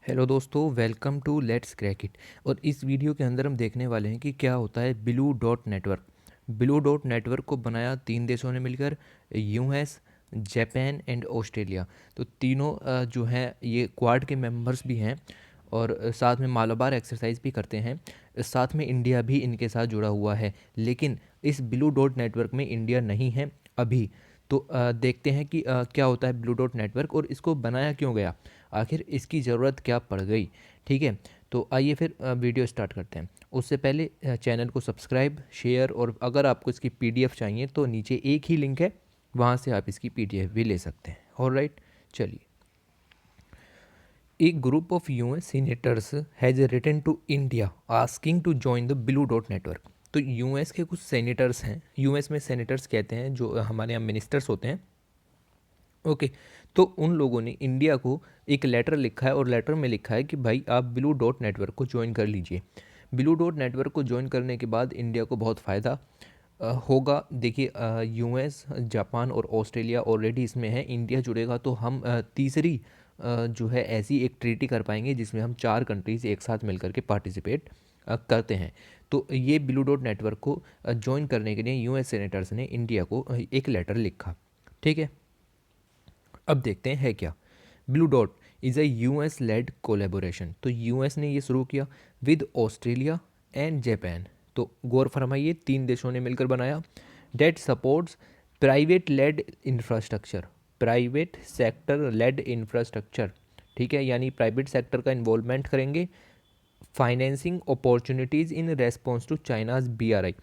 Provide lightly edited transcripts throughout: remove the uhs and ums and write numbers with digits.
Hello दोस्तों, welcome to let's crack it. और इस वीडियो के अंदर हम देखने वाले हैं कि क्या होता है blue dot network. Blue dot network को बनाया 3 देशों ने मिलकर, यूएस, जापान एंड ऑस्ट्रेलिया। तो तीनों जो हैं ये क्वाड के मेंबर्स भी हैं और साथ में मालाबार एक्सरसाइज भी करते हैं। साथ में इंडिया भी इनके साथ जुड़ा हुआ है, लेकिन इस ब्लू डॉट नेटवर्क में इंडिया नहीं है अभी। तो देखते हैं कि क्या होता है ब्लू डॉट नेटवर्क और इसको बनाया क्यों गया, आखिर इसकी ज़रूरत क्या पड़ गई। ठीक है, तो आइए फिर वीडियो स्टार्ट करते हैं। उससे पहले चैनल को सब्सक्राइब, शेयर, और अगर आपको इसकी पीडीएफ चाहिए तो नीचे एक ही लिंक है, वहाँ से आप इसकी पीडीएफ भी ले सकते हैं। ऑलराइट, चलिए। A group of US senators has written to India asking to join the Blue Dot Network। तो यूएस के कुछ सेनेटर्स हैं, यूएस में सेनेटर्स कहते हैं जो हमारे यहाँ मिनिस्टर्स होते हैं। ओके, तो उन लोगों ने इंडिया को एक लेटर लिखा है और लेटर में लिखा है कि भाई आप ब्लू डॉट नेटवर्क को ज्वाइन कर लीजिए। ब्लू डॉट नेटवर्क को ज्वाइन करने के बाद इंडिया को बहुत फ़ायदा होगा। देखिए, यूएस, जापान और ऑस्ट्रेलिया ऑलरेडी इसमें है। इंडिया जुड़ेगा तो हम तीसरी जो है ऐसी एक ट्रीटी कर पाएंगे जिसमें हम 4 कंट्रीज़ एक साथ मिलकर के पार्टिसिपेट करते हैं। तो ये ब्लू डॉट नेटवर्क को ज्वाइन करने के लिए यूएस सेनेटर्स ने इंडिया को एक लेटर लिखा। ठीक है, अब देखते हैं है क्या। Blue dot is a US led collaboration. तो यूएस ने ये शुरू किया विद ऑस्ट्रेलिया एंड जापान। तो गौर फरमाइए, 3 देशों ने मिलकर बनाया। That supports private led infrastructure, private sector led infrastructure. ठीक है, यानी प्राइवेट सेक्टर का इन्वॉल्वमेंट करेंगे। Financing opportunities in response to China's BRI.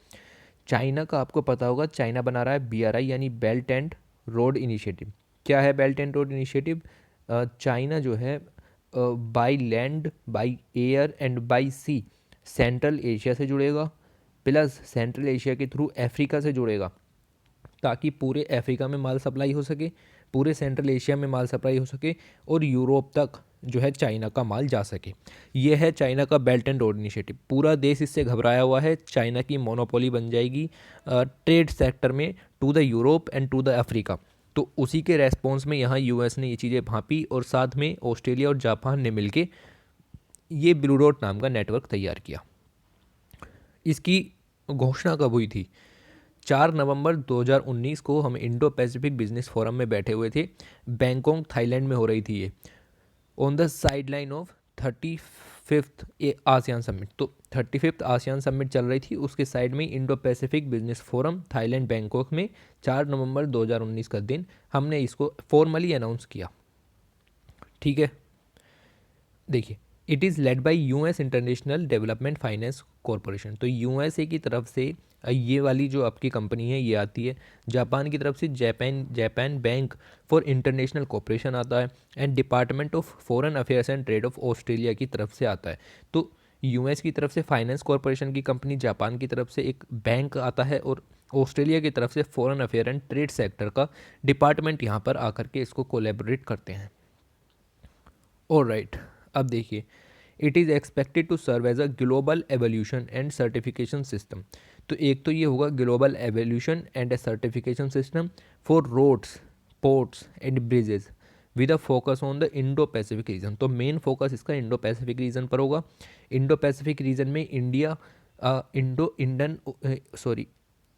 China का आपको पता होगा, चाइना बना रहा है बीआरआई यानी बेल्ट एंड रोड इनिशिएटिव। क्या है belt and road initiative? China जो है by land, by air and by sea central Asia से जुड़ेगा, प्लस सेंट्रल एशिया के थ्रू अफ्रीका से जुड़ेगा, ताकि पूरे अफ्रीका में माल सप्लाई हो सके, पूरे सेंट्रल एशिया में माल सप्लाई हो सके और यूरोप तक जो है चाइना का माल जा सके। ये है चाइना का बेल्ट एंड रोड इनिशिएटिव। पूरा देश इससे घबराया हुआ है, चाइना की मोनोपोली बन जाएगी ट्रेड सेक्टर में to the Europe and to the Africa. तो उसी के रेस्पॉन्स में यहाँ यूएस ने ये चीज़ें भांपी और साथ में ऑस्ट्रेलिया और जापान ने मिलके ये ब्लू डॉट नाम का नेटवर्क तैयार किया। इसकी घोषणा कब हुई थी? 4 नवंबर 2019 को हम इंडो पैसिफिक बिजनेस फोरम में बैठे हुए थे। बैंकॉक थाईलैंड में हो रही थी ये, on the side line of 35th ASEAN summit. तो 35th आसियान समिट चल रही थी, उसके साइड में Indo Pacific business forum Thailand Bangkok में 4 नवंबर 2019 का दिन हमने इसको फॉर्मली अनाउंस किया। ठीक है, देखिए, it is led by US international development finance corporation. तो यूएसए की तरफ से ये वाली जो आपकी कंपनी है ये आती है। जापान की तरफ से Japan bank for international cooperation आता है, and department of foreign affairs and trade off Australia की तरफ से आता है। तो यूएस की तरफ से फाइनेंस कॉरपोरेशन की कंपनी, जापान की तरफ से एक बैंक आता है, और ऑस्ट्रेलिया की तरफ से foreign affair and trade sector का डिपार्टमेंट यहाँ पर आकर के इसको कोलेबोरेट करते हैं। ऑलराइट, अब देखिए, it is expected to serve as a global evolution and certification system. तो एक तो ये होगा global evolution and a certification system for roads, ports and bridges with a focus on the Indo Pacific region. तो main focus इसका Indo Pacific region पर होगा। Indo Pacific region में इंडिया,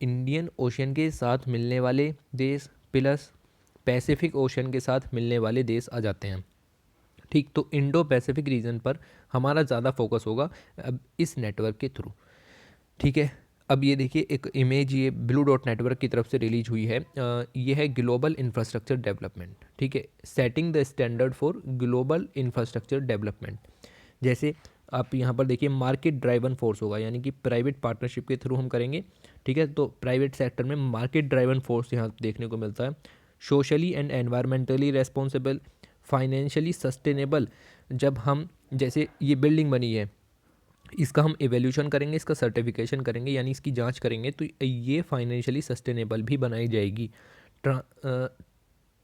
इंडियन ओशियन के साथ मिलने वाले देश प्लस पैसिफिक ओशन के साथ मिलने वाले देश आ जाते हैं। ठीक, तो इंडो पैसिफिक रीजन पर हमारा ज़्यादा फोकस होगा अब इस नेटवर्क के थ्रू। ठीक है, अब ये देखिए एक इमेज ये ब्लू डॉट नेटवर्क की तरफ से रिलीज हुई है। ये है ग्लोबल इंफ्रास्ट्रक्चर डेवलपमेंट। ठीक है, setting the standard for global infrastructure development. जैसे आप यहाँ पर देखिए मार्केट ड्राइवन फोर्स होगा, यानी कि प्राइवेट पार्टनरशिप के थ्रू हम करेंगे। ठीक है, तो प्राइवेट सेक्टर में मार्केट ड्राइवन फोर्स यहाँ देखने को मिलता है। Socially and environmentally responsible, financially sustainable. जब हम, जैसे ये बिल्डिंग बनी है, इसका हम एवेल्यूशन करेंगे, इसका सर्टिफिकेशन करेंगे, यानी इसकी जांच करेंगे, तो ये फाइनेंशियली सस्टेनेबल भी बनाई जाएगी।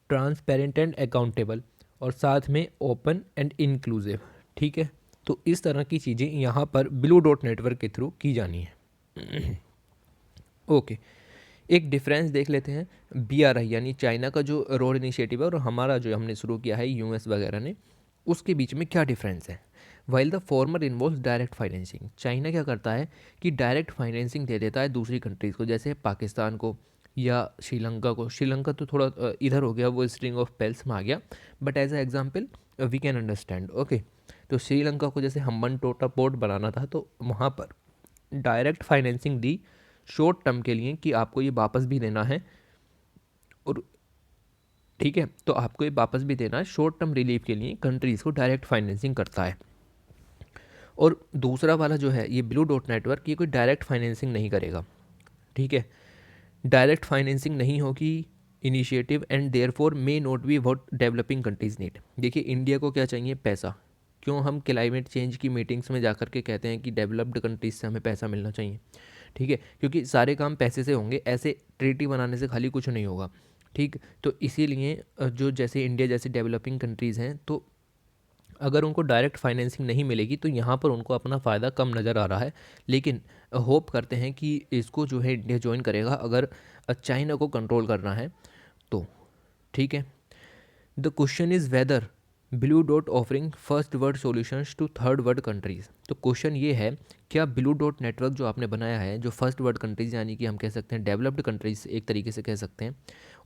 ट्रांसपेरेंट एंड अकाउंटेबल, और साथ में ओपन एंड इंक्लूसिव। ठीक है, तो इस तरह की चीज़ें यहाँ पर ब्लू डॉट नेटवर्क के थ्रू की जानी है। ओके, एक डिफरेंस देख लेते हैं। बीआरआई यानी चाइना का जो रोड इनिशिएटिव है और हमारा जो हमने शुरू किया है यूएस वगैरह ने, उसके बीच में क्या डिफरेंस है? While the former involves direct financing, China क्या करता है कि डायरेक्ट फाइनेंसिंग दे देता है दूसरी कंट्रीज़ को, जैसे पाकिस्तान को या श्रीलंका को। श्रीलंका तो थोड़ा इधर हो गया, वो स्ट्रिंग ऑफ पेल्स में आ गया, but as a example we can understand. Okay, तो श्रीलंका को जैसे हम्बन टोटा पोर्ट बनाना था, तो वहाँ पर डायरेक्ट फाइनेंसिंग दी शॉर्ट टर्म के लिए कि आपको ये वापस भी देना है, और ठीक है, तो आपको ये वापस भी देना है, शॉर्ट टर्म रिलीफ के लिए कंट्रीज़ को डायरेक्ट फाइनेंसिंग करता है। और दूसरा वाला जो है ये ब्लू डॉट नेटवर्क, ये कोई डायरेक्ट फाइनेंसिंग नहीं करेगा, ठीक है, डायरेक्ट फाइनेंसिंग नहीं होगी initiative, and therefore may not be what developing countries need. देखिए इंडिया को क्या चाहिए? पैसा। क्यों हम क्लाइमेट चेंज की मीटिंग्स में जाकर के कहते हैं कि डेवलप्ड कंट्रीज से हमें पैसा मिलना चाहिए? ठीक है, क्योंकि सारे काम पैसे से होंगे, ऐसे ट्रीटी बनाने से खाली कुछ नहीं होगा। ठीक, तो इसीलिए जो जैसे इंडिया जैसे डेवलपिंग कंट्रीज़ हैं, तो अगर उनको डायरेक्ट फाइनेंसिंग नहीं मिलेगी तो यहाँ पर उनको अपना फ़ायदा कम नज़र आ रहा है। लेकिन होप करते हैं कि इसको जो है इंडिया ज्वाइन करेगा, अगर चाइना को कंट्रोल करना है तो। ठीक है, the question is whether Blue Dot offering first world solutions to third world countries. तो क्वेश्चन ये है, क्या ब्लू डॉट नेटवर्क जो आपने बनाया है, जो फर्स्ट वर्ल्ड कंट्रीज़ यानी कि हम कह सकते हैं डेवलप्ड कंट्रीज़ एक तरीके से कह सकते हैं,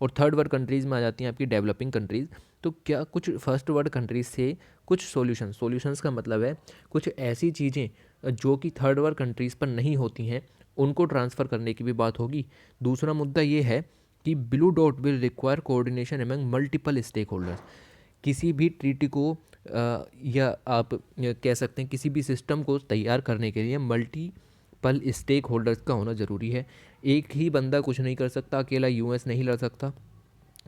और थर्ड वर्ल्ड कंट्रीज़ में आ जाती हैं आपकी डेवलपिंग कंट्रीज़, तो क्या कुछ फर्स्ट वर्ल्ड कंट्रीज़ से कुछ सॉल्यूशंस का मतलब है कुछ ऐसी चीज़ें जो कि थर्ड वर्ल्ड कंट्रीज़ पर नहीं होती हैं, उनको ट्रांसफ़र करने की भी बात होगी। दूसरा मुद्दा ये है कि Blue Dot will require coordination among multiple stakeholders. किसी भी ट्रीटी को या आप कह सकते हैं किसी भी सिस्टम को तैयार करने के लिए मल्टीपल स्टेक होल्डर्स का होना ज़रूरी है। एक ही बंदा कुछ नहीं कर सकता, अकेला यूएस नहीं लड़ सकता।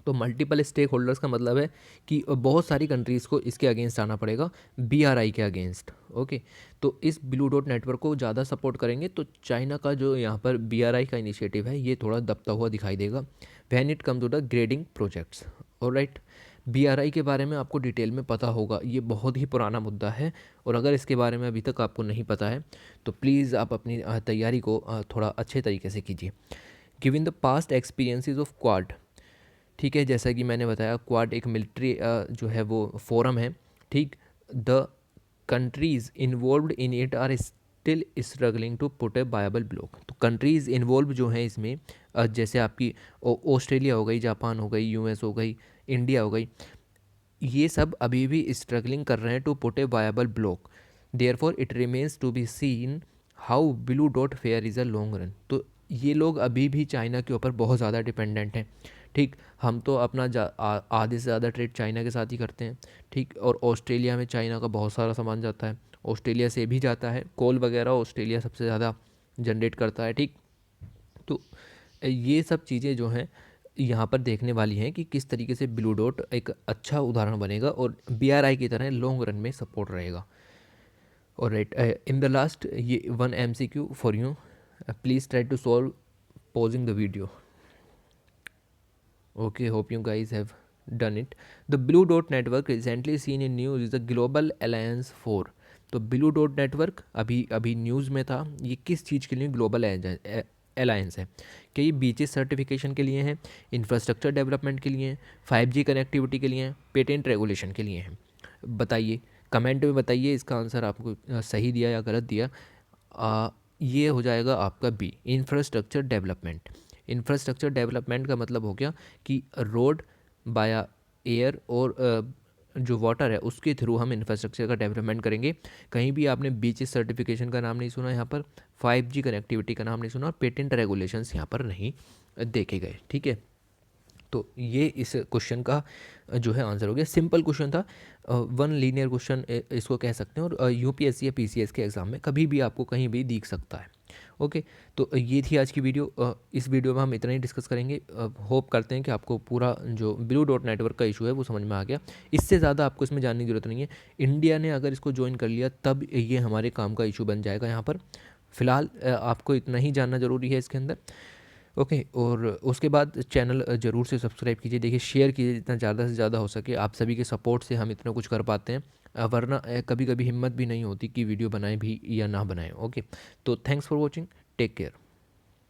तो मल्टीपल स्टेक होल्डर्स का मतलब है कि बहुत सारी कंट्रीज़ को इसके अगेंस्ट आना पड़ेगा, बीआरआई के अगेंस्ट। ओके, तो इस ब्लू डॉट नेटवर्क को ज़्यादा सपोर्ट करेंगे तो चाइना का जो यहाँ पर बीआरआई का इनिशिएटिव है ये थोड़ा दबता हुआ दिखाई देगा when it come to the grading projects. Alright, BRI के बारे में आपको डिटेल में पता होगा, ये बहुत ही पुराना मुद्दा है, और अगर इसके बारे में अभी तक आपको नहीं पता है तो प्लीज़ आप अपनी तैयारी को थोड़ा अच्छे तरीके से कीजिए। Given the past experiences of quad, ठीक है, जैसा कि मैंने बताया क्वाड एक मिलिट्री जो है वो फोरम है। ठीक, the countries involved in it are still struggling to put a viable block. तो कंट्रीज़ इन्वॉल्व जो हैं इसमें, जैसे आपकी ऑस्ट्रेलिया हो गई, जापान हो गई, यूएस हो गई, इंडिया हो गई, ये सब अभी भी स्ट्रगलिंग कर रहे हैं to put a viable block. Therefore it remains to be seen how Blue Dot fare is a long run. तो ये लोग अभी भी चाइना के ऊपर बहुत ज़्यादा डिपेंडेंट हैं। ठीक, हम तो अपना आधे से ज़्यादा ट्रेड चाइना के साथ ही करते हैं। ठीक, और ऑस्ट्रेलिया में चाइना का बहुत सारा सामान जाता है, ऑस्ट्रेलिया से भी जाता है, कोल वगैरह ऑस्ट्रेलिया सबसे ज़्यादा जनरेट करता है। ठीक, तो ये सब चीज़ें जो हैं यहाँ पर देखने वाली हैं कि किस तरीके से ब्लू डॉट एक अच्छा उदाहरण बनेगा और बीआरआई की तरह लॉन्ग रन में सपोर्ट रहेगा। Alright, in the last ये one MCQ for you, please try to solve pausing the video. Okay, hope you guys have done it. The Blue Dot Network recently seen in news is the Global Alliance for. तो blue dot network अभी news में था। ये किस चीज़ के लिए global alliance है? क्या ये बीचेस सर्टिफिकेशन के लिए हैं, इंफ्रास्ट्रक्चर डेवलपमेंट के लिए हैं, 5G कनेक्टिविटी के लिए हैं, पेटेंट रेगुलेशन के लिए हैं? बताइए, कमेंट में बताइए इसका आंसर आपको सही दिया या गलत दिया। ये हो जाएगा आपका B, infrastructure development. Infrastructure development का मतलब हो गया कि रोड बाया एयर और जो वाटर है उसके थ्रू हम इंफ्रास्ट्रक्चर का डेवलपमेंट करेंगे। कहीं भी आपने बीचेस सर्टिफिकेशन का नाम नहीं सुना यहाँ पर, 5G कनेक्टिविटी का नाम नहीं सुना, और पेटेंट रेगुलेशंस यहाँ पर नहीं देखे गए। ठीक है, तो ये इस क्वेश्चन का जो है आंसर हो गया। सिंपल क्वेश्चन था, वन लीनियर क्वेश्चन इसको कह सकते हैं, और यूपीएससी या पीसीएस के एग्ज़ाम में कभी भी आपको कहीं भी दिख सकता है। ओके, तो ये थी आज की वीडियो। इस वीडियो में हम इतना ही डिस्कस करेंगे। होप करते हैं कि आपको पूरा जो ब्लू डॉट नेटवर्क का इशू है वो समझ में आ गया। इससे ज़्यादा आपको इसमें जानने की ज़रूरत नहीं है। इंडिया ने अगर इसको ज्वाइन कर लिया तब ये हमारे काम का इशू बन जाएगा। यहाँ पर फ़िलहाल आपको इतना ही जानना ज़रूरी है इसके अंदर। ओके, और उसके बाद चैनल ज़रूर से सब्सक्राइब कीजिए। देखिए, शेयर कीजिए जितना ज़्यादा से ज़्यादा हो सके। आप सभी के सपोर्ट से हम इतना कुछ कर पाते हैं, वरना कभी कभी हिम्मत भी नहीं होती कि वीडियो बनाएं भी या ना बनाएं। ओके, तो thanks for watching, take care.